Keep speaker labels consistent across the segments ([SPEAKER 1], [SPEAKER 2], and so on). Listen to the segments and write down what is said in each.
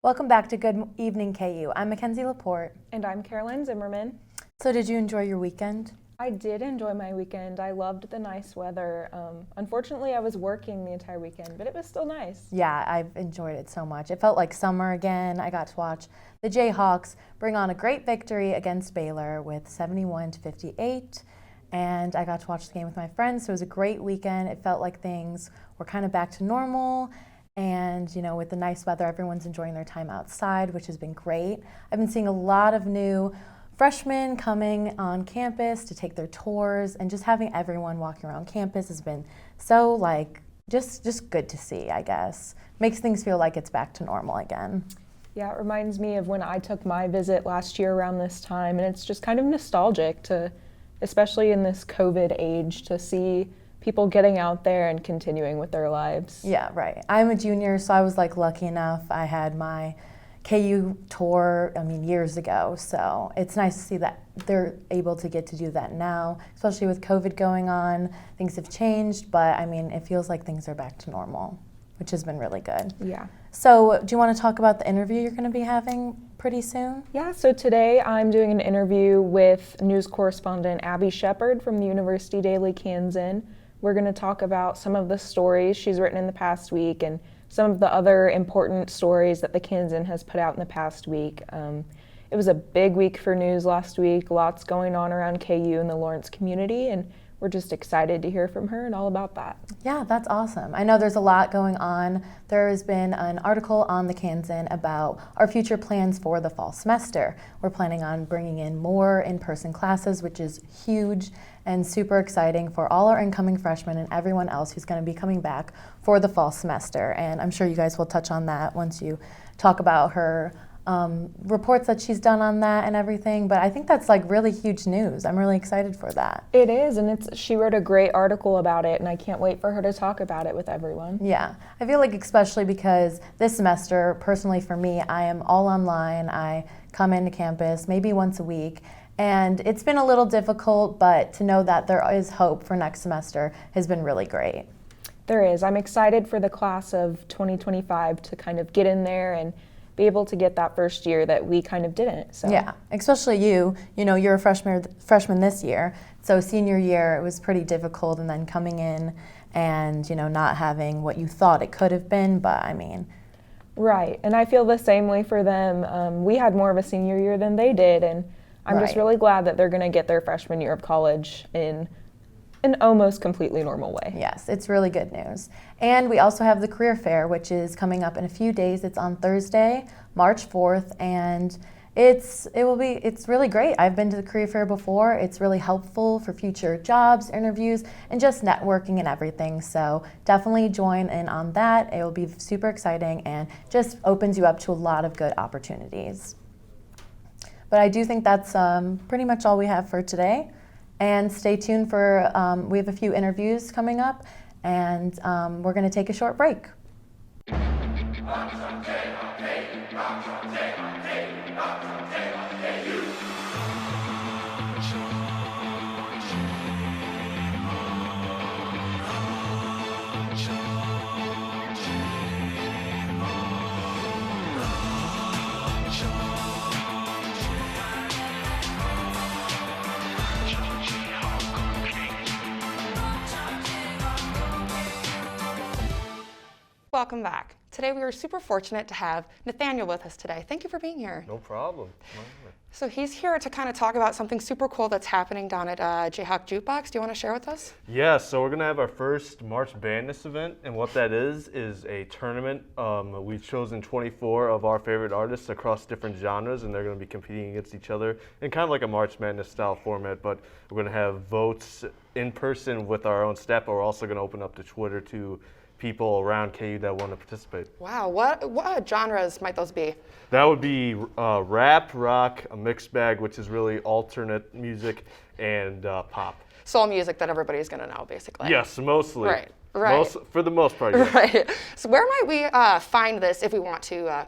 [SPEAKER 1] Welcome back to Good Evening KU. I'm Mackenzie Laporte.
[SPEAKER 2] And I'm Caroline Zimmerman.
[SPEAKER 1] So did you enjoy your weekend?
[SPEAKER 2] I did enjoy my weekend. I loved the nice weather. Unfortunately, I was working the entire weekend, but it was still nice.
[SPEAKER 1] Yeah, I've enjoyed it so much. It felt like summer again. I got to watch the Jayhawks bring on a great victory against Baylor with 71-58. And I got to watch the game with my friends, so it was a great weekend. It felt like things were kind of back to normal. And, with the nice weather, everyone's enjoying their time outside, which has been great. I've been seeing a lot of new freshmen coming on campus to take their tours, and just having everyone walking around campus has been so, just good to see, I guess. Makes things feel like it's back to normal again.
[SPEAKER 2] Yeah, it reminds me of when I took my visit last year around this time, and it's just kind of nostalgic to, especially in this COVID age, to see people getting out there and continuing with their lives.
[SPEAKER 1] Yeah, right. I'm a junior, so I was lucky enough. I had my KU tour, years ago. So it's nice to see that they're able to get to do that now, especially with COVID going on. Things have changed, but it feels like things are back to normal, which has been really good.
[SPEAKER 2] Yeah.
[SPEAKER 1] So do you want to talk about the interview you're going to be having pretty soon?
[SPEAKER 2] Yeah, so today I'm doing an interview with news correspondent Abby Shepard from the University Daily Kansan. We're going to talk about some of the stories she's written in the past week and some of the other important stories that the Kansan has put out in the past week. It was a big week for news last week, lots going on around KU and the Lawrence community, and we're just excited to hear from her and all about that.
[SPEAKER 1] Yeah, that's awesome. I know there's a lot going on. There has been an article on the Kansan about our future plans for the fall semester. We're planning on bringing in more in-person classes, which is huge and super exciting for all our incoming freshmen and everyone else who's going to be coming back for the fall semester. And I'm sure you guys will touch on that once you talk about her reports that she's done on that and everything, but I think that's really huge news. I'm really excited for that.
[SPEAKER 2] It is, and she wrote a great article about it, and I can't wait for her to talk about it with everyone.
[SPEAKER 1] Yeah, I feel like especially because this semester, personally for me, I am all online. I come into campus maybe once a week, and it's been a little difficult, but to know that there is hope for next semester has been really great.
[SPEAKER 2] There is. I'm excited for the class of 2025 to kind of get in there and be able to get that first year that we kind of didn't. So.
[SPEAKER 1] Yeah, especially you're a freshman this year, so senior year it was pretty difficult, and then coming in and not having what you thought it could have been, but
[SPEAKER 2] Right, and I feel the same way for them. We had more of a senior year than they did, and I'm just really glad that they're going to get their freshman year of college in an almost completely normal way.
[SPEAKER 1] Yes, it's really good news. And we also have the career fair, which is coming up in a few days. It's on Thursday, March 4th, and it's really great. I've been to the career fair before. It's really helpful for future jobs, interviews, and just networking and everything. So definitely join in on that. It will be super exciting and just opens you up to a lot of good opportunities. But I do think that's pretty much all we have for today. And stay tuned for, we have a few interviews coming up, and we're going to take a short break.
[SPEAKER 3] Welcome back. Today we are super fortunate to have Nathaniel with us today. Thank you for being here.
[SPEAKER 4] No problem.
[SPEAKER 3] So he's here to kind of talk about something super cool that's happening down at Jayhawk Jukebox. Do you want to share with us?
[SPEAKER 4] Yeah, so we're going to have our first March Madness event, and what that is a tournament. We've chosen 24 of our favorite artists across different genres, and they're going to be competing against each other in kind of like a March Madness style format, but we're going to have votes in person with our own staff, but we're also going to open up to Twitter to people around KU that want to participate.
[SPEAKER 3] Wow, what genres might those be?
[SPEAKER 4] That would be rap, rock, a mixed bag, which is really alternate music, and pop.
[SPEAKER 3] Soul music that everybody's going to know, basically.
[SPEAKER 4] Yes, mostly.
[SPEAKER 3] Right.
[SPEAKER 4] For the most part, yes.
[SPEAKER 3] Right. So where might we find this if we want to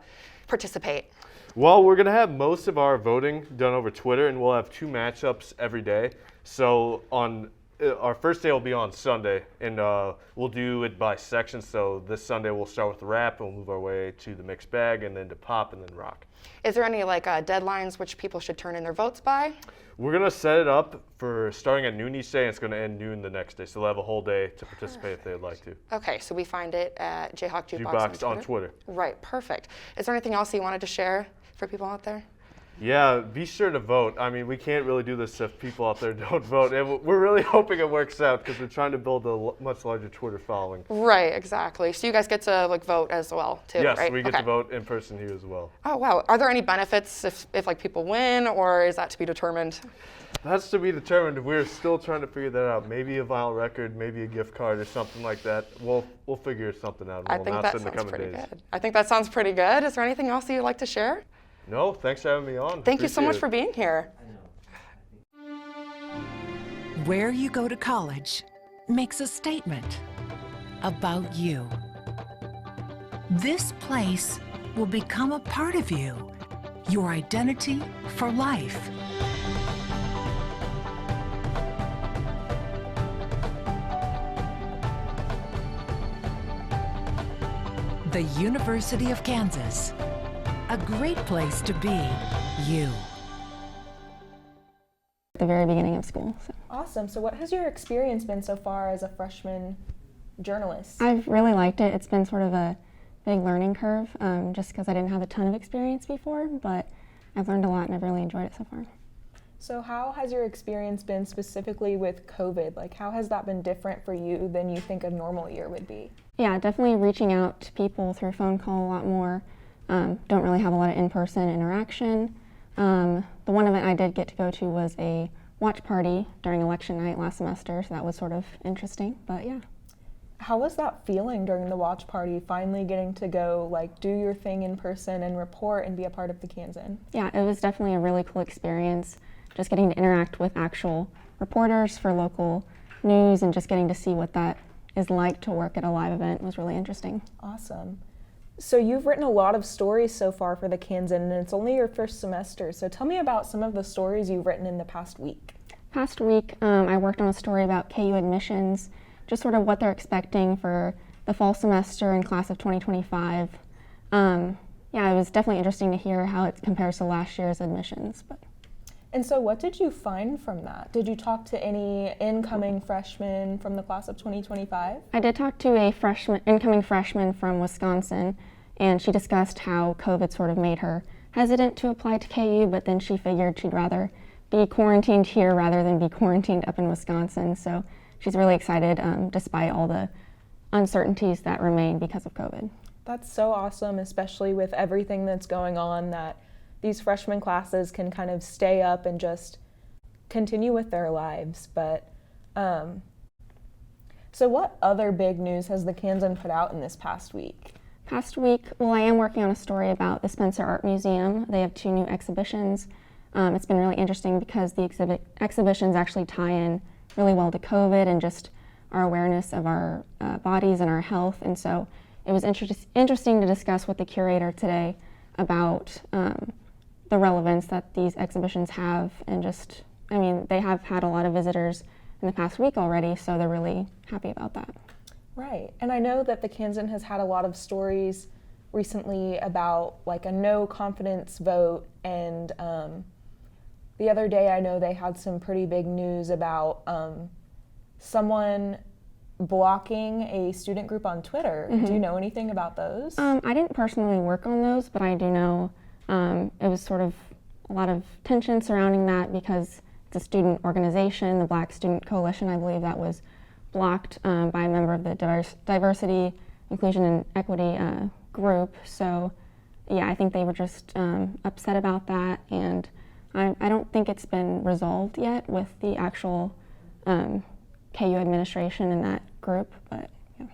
[SPEAKER 3] participate?
[SPEAKER 4] Well, we're going to have most of our voting done over Twitter, and we'll have 2 matchups every day. So on our first day will be on Sunday, and we'll do it by sections. So this Sunday we'll start with rap, and we'll move our way to the mixed bag, and then to pop, and then rock.
[SPEAKER 3] Is there any deadlines which people should turn in their votes by?
[SPEAKER 4] We're gonna set it up for starting at noon each day, and it's gonna end noon the next day. So they'll have a whole day to participate if they'd like to.
[SPEAKER 3] Okay, so we find it at Jayhawk Jukebox
[SPEAKER 4] On Twitter.
[SPEAKER 3] Right, perfect. Is there anything else you wanted to share for people out there?
[SPEAKER 4] Yeah, be sure to vote. I mean, we can't really do this if people out there don't vote. And we're really hoping it works out because we're trying to build a much larger Twitter following.
[SPEAKER 3] Right, exactly. So you guys get to vote as well, too,
[SPEAKER 4] yes,
[SPEAKER 3] right?
[SPEAKER 4] we get to vote in person here as well.
[SPEAKER 3] Oh, wow. Are there any benefits if people win, or is that to be determined?
[SPEAKER 4] That's to be determined. We're still trying to figure that out. Maybe a vinyl record, maybe a gift card or something like that. We'll figure something out.
[SPEAKER 3] I
[SPEAKER 4] We'll
[SPEAKER 3] think
[SPEAKER 4] announce
[SPEAKER 3] that
[SPEAKER 4] it in the
[SPEAKER 3] sounds
[SPEAKER 4] coming
[SPEAKER 3] pretty
[SPEAKER 4] days.
[SPEAKER 3] good. I think that sounds pretty good. Is there anything else that you'd like to share?
[SPEAKER 4] No, thanks for having me on.
[SPEAKER 3] Thank you so much
[SPEAKER 4] Appreciate
[SPEAKER 3] for
[SPEAKER 4] it.
[SPEAKER 3] being here.
[SPEAKER 5] Where you go to college makes a statement about you. This place will become a part of you, your identity for life. The University of Kansas, a great place to be you.
[SPEAKER 6] At the very beginning of school. So.
[SPEAKER 2] Awesome. So what has your experience been so far as a freshman journalist?
[SPEAKER 6] I've really liked it. It's been sort of a big learning curve, just because I didn't have a ton of experience before, but I've learned a lot and I've really enjoyed it so far.
[SPEAKER 2] So how has your experience been specifically with COVID? Like, how has that been different for you than you think a normal year would be?
[SPEAKER 6] Yeah, definitely reaching out to people through phone call a lot more. Don't really have a lot of in-person interaction. The one event I did get to go to was a watch party during election night last semester, so that was sort of interesting, but yeah.
[SPEAKER 2] How was that feeling during the watch party, finally getting to go do your thing in person and report and be a part of the Kansan?
[SPEAKER 6] Yeah, it was definitely a really cool experience, just getting to interact with actual reporters for local news and just getting to see what that is like to work at a live event was really interesting.
[SPEAKER 2] Awesome. So you've written a lot of stories so far for the Kansan, and it's only your first semester. So tell me about some of the stories you've written in the past week.
[SPEAKER 6] Past week, I worked on a story about KU admissions, just sort of what they're expecting for the fall semester in class of 2025. Yeah, it was definitely interesting to hear how it compares to last year's admissions.
[SPEAKER 2] And so what did you find from that? Did you talk to any incoming freshmen from the class of 2025?
[SPEAKER 6] I did talk to a incoming freshman from Wisconsin, and she discussed how COVID sort of made her hesitant to apply to KU, but then she figured she'd rather be quarantined here rather than be quarantined up in Wisconsin. So she's really excited despite all the uncertainties that remain because of COVID.
[SPEAKER 2] That's so awesome, especially with everything that's going on, that these freshman classes can kind of stay up and just continue with their lives. But so what other big news has the Kansan put out in this past week?
[SPEAKER 6] Past week, well, I am working on a story about the Spencer Art Museum. They have 2 new exhibitions. It's been really interesting because the exhibitions actually tie in really well to COVID and just our awareness of our bodies and our health. And so it was interesting to discuss with the curator today about the relevance that these exhibitions have, and just, I mean, they have had a lot of visitors in the past week already, so they're really happy about that.
[SPEAKER 2] Right, and I know that the Kansan has had a lot of stories recently about a no confidence vote, and the other day I know they had some pretty big news about someone blocking a student group on Twitter. Mm-hmm. Do you know anything about those?
[SPEAKER 6] I didn't personally work on those, but I do know it was sort of a lot of tension surrounding that because it's a student organization, the Black Student Coalition, I believe, that was blocked by a member of the Diversity, Inclusion, and Equity group. So yeah, I think they were just upset about that, and I don't think it's been resolved yet with the actual KU administration in that group, but yeah.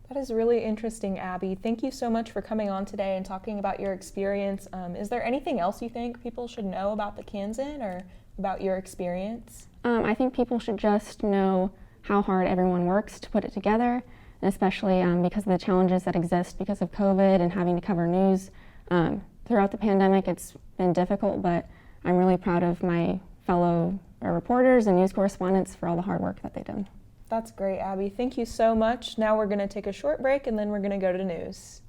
[SPEAKER 2] That is really interesting, Abby. Thank you so much for coming on today and talking about your experience. Is there anything else you think people should know about the Kansan or about your experience?
[SPEAKER 6] I think people should just know how hard everyone works to put it together, and especially because of the challenges that exist because of COVID and having to cover news. Throughout the pandemic, it's been difficult, but I'm really proud of my fellow our reporters and news correspondents for all the hard work that they did.
[SPEAKER 2] That's great, Abby. Thank you so much. Now we're going to take a short break and then we're going to go to news.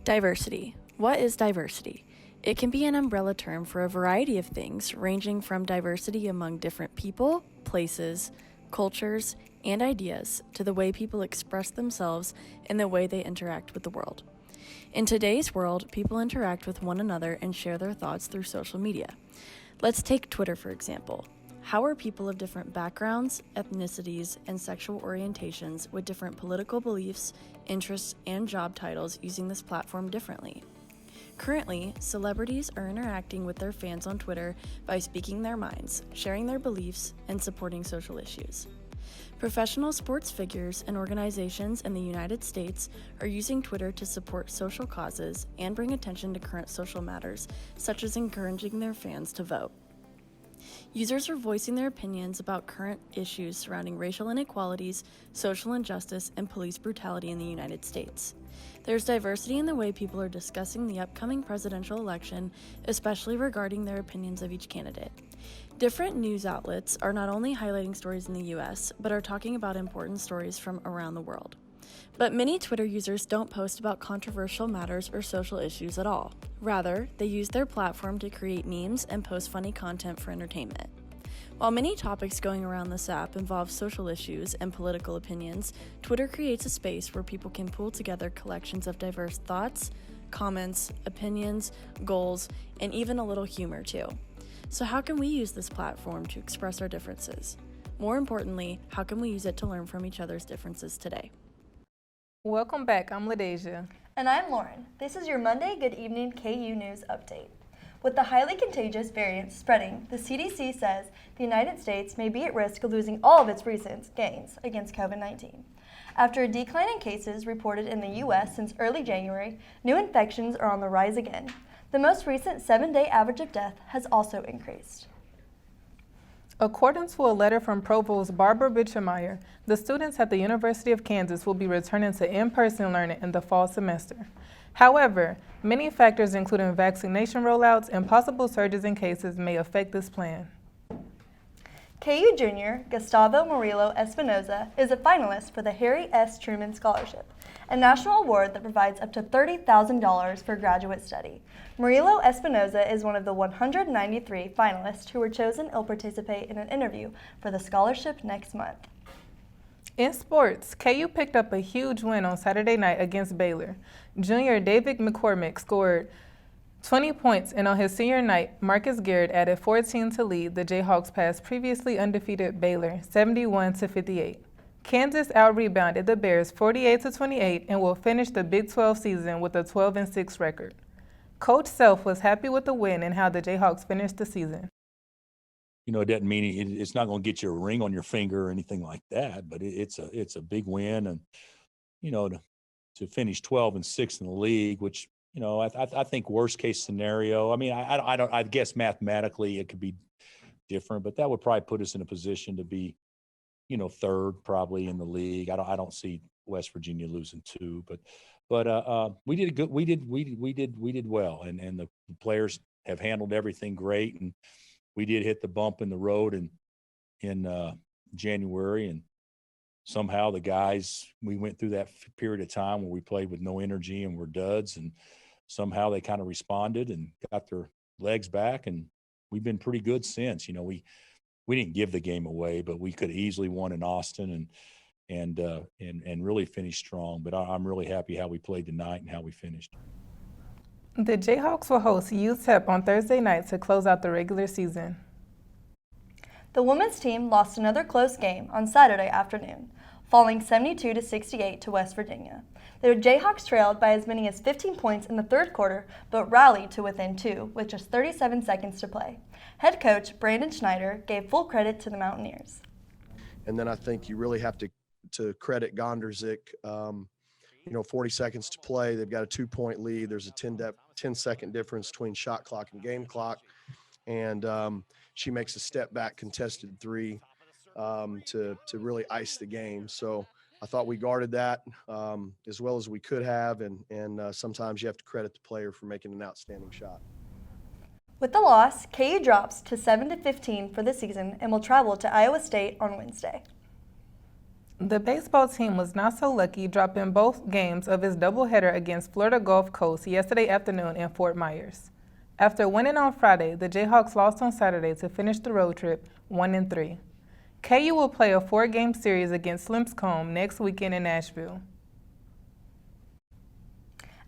[SPEAKER 7] Diversity. What is diversity? It can be an umbrella term for a variety of things, ranging from diversity among different people, places, cultures, and ideas, to the way people express themselves and the way they interact with the world. In today's world, people interact with one another and share their thoughts through social media. Let's take Twitter, for example. How are people of different backgrounds, ethnicities, and sexual orientations with different political beliefs, interests, and job titles using this platform differently? Currently, celebrities are interacting with their fans on Twitter by speaking their minds, sharing their beliefs, and supporting social issues. Professional sports figures and organizations in the United States are using Twitter to support social causes and bring attention to current social matters, such as encouraging their fans to vote. Users are voicing their opinions about current issues surrounding racial inequalities, social injustice, and police brutality in the United States. There's diversity in the way people are discussing the upcoming presidential election, especially regarding their opinions of each candidate. Different news outlets are not only highlighting stories in the US, but are talking about important stories from around the world. But many Twitter users don't post about controversial matters or social issues at all. Rather, they use their platform to create memes and post funny content for entertainment. While many topics going around this app involve social issues and political opinions, Twitter creates a space where people can pull together collections of diverse thoughts, comments, opinions, goals, and even a little humor too. So how can we use this platform to express our differences? More importantly, how can we use it to learn from each other's differences today?
[SPEAKER 8] Welcome back. I'm LaDeja.
[SPEAKER 9] And I'm Lauren. This is your Monday Good Evening KU News Update. With the highly contagious variant spreading, the CDC says the United States may be at risk of losing all of its recent gains against COVID-19. After a decline in cases reported in the U.S. since early January, new infections are on the rise again. The most recent 7-day average of death has also increased.
[SPEAKER 8] According to a letter from Provost Barbara Bitchermeyer, the students at the University of Kansas will be returning to in-person learning in the fall semester. However, many factors including vaccination rollouts and possible surges in cases may affect this plan.
[SPEAKER 9] KU junior Gustavo Murillo Espinoza is a finalist for the Harry S. Truman Scholarship, a national award that provides up to $30,000 for graduate study. Murillo Espinoza is one of the 193 finalists who were chosen to participate in an interview for the scholarship next month.
[SPEAKER 8] In sports, KU picked up a huge win on Saturday night against Baylor. Junior David McCormick scored 20 points, and on his senior night, Marcus Garrett added 14 to lead the Jayhawks past previously undefeated Baylor 71-58. Kansas out-rebounded the Bears 48-28 and will finish the Big 12 season with a 12-6 record. Coach Self was happy with the win and how the Jayhawks finished the season.
[SPEAKER 10] You know, it doesn't mean it's not going to get you a ring on your finger or anything like that, but it's a big win, and you know, to finish 12-6 in the league, which you know I think worst case scenario. I mean, I guess mathematically it could be different, but that would probably put us in a position to be, you know, third probably in the league. I don't see West Virginia losing two, but we did good. We did well, and the players have handled everything great, and we did hit the bump in the road in January, and somehow the guys, we went through that period of time where we played with no energy and were duds, and somehow they kind of responded and got their legs back, and we've been pretty good since. You know, we didn't give the game away, but we could have easily won in Austin and really finished strong. But I'm really happy how we played tonight and how we finished.
[SPEAKER 8] The Jayhawks will host UTEP on Thursday night to close out the regular season.
[SPEAKER 9] The women's team lost another close game on Saturday afternoon, falling 72-68 to West Virginia. The Jayhawks trailed by as many as 15 points in the third quarter, but rallied to within 2 with just 37 seconds to play. Head coach Brandon Schneider gave full credit to the Mountaineers.
[SPEAKER 11] And then I think you really have to credit Gonderzik. 40 seconds to play. They've got a 2-point lead. There's a 10-second difference between shot clock and game clock. And she makes a step back contested three to really ice the game. So I thought we guarded that as well as we could have. And sometimes you have to credit the player for making an outstanding shot.
[SPEAKER 9] With the loss, KU drops to 7-15 for the season and will travel to Iowa State on Wednesday.
[SPEAKER 8] The baseball team was not so lucky, dropping both games of its doubleheader against Florida Gulf Coast yesterday afternoon in Fort Myers. After winning on Friday, the Jayhawks lost on Saturday to finish the road trip 1-3. KU will play a 4-game series against Lipscomb next weekend in Nashville.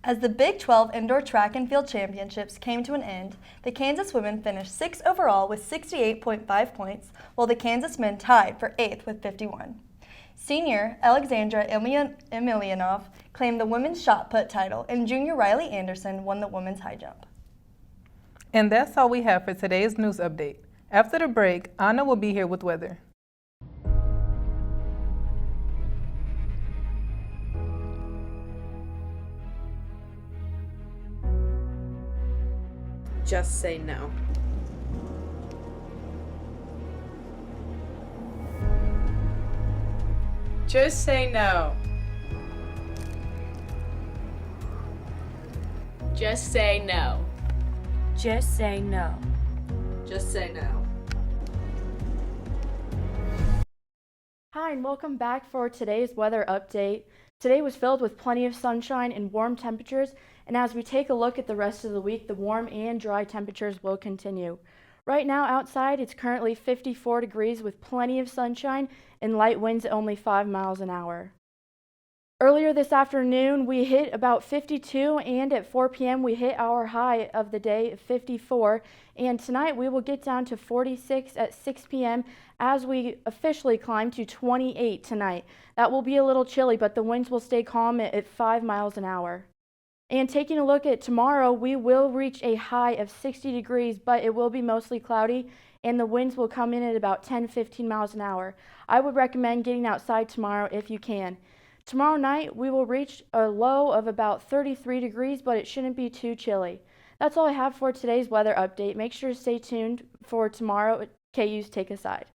[SPEAKER 9] As the Big 12 Indoor Track and Field Championships came to an end, the Kansas women finished 6th overall with 68.5 points, while the Kansas men tied for 8th with 51. Senior Alexandra Emelianov claimed the women's shot put title, and junior Riley Anderson won the women's high jump.
[SPEAKER 8] And that's all we have for today's news update. After the break, Anna will be here with weather.
[SPEAKER 12] Just say no. Just say no.
[SPEAKER 13] Just say no.
[SPEAKER 14] Just say no.
[SPEAKER 12] Just say no.
[SPEAKER 7] Hi, and welcome back for today's weather update. Today was filled with plenty of sunshine and warm temperatures, and as we take a look at the rest of the week, the warm and dry temperatures will continue. Right now outside, it's currently 54 degrees with plenty of sunshine and light winds at only 5 miles an hour. Earlier this afternoon, we hit about 52, and at 4 p.m. we hit our high of the day, 54. And tonight we will get down to 46 at 6 p.m. as we officially climb to 28 tonight. That will be a little chilly, but the winds will stay calm at 5 miles an hour. And taking a look at tomorrow, we will reach a high of 60 degrees, but it will be mostly cloudy, and the winds will come in at about 10-15 miles an hour. I would recommend getting outside tomorrow if you can. Tomorrow night, we will reach a low of about 33 degrees, but it shouldn't be too chilly. That's all I have for today's weather update. Make sure to stay tuned for tomorrow at KU's Take a Side.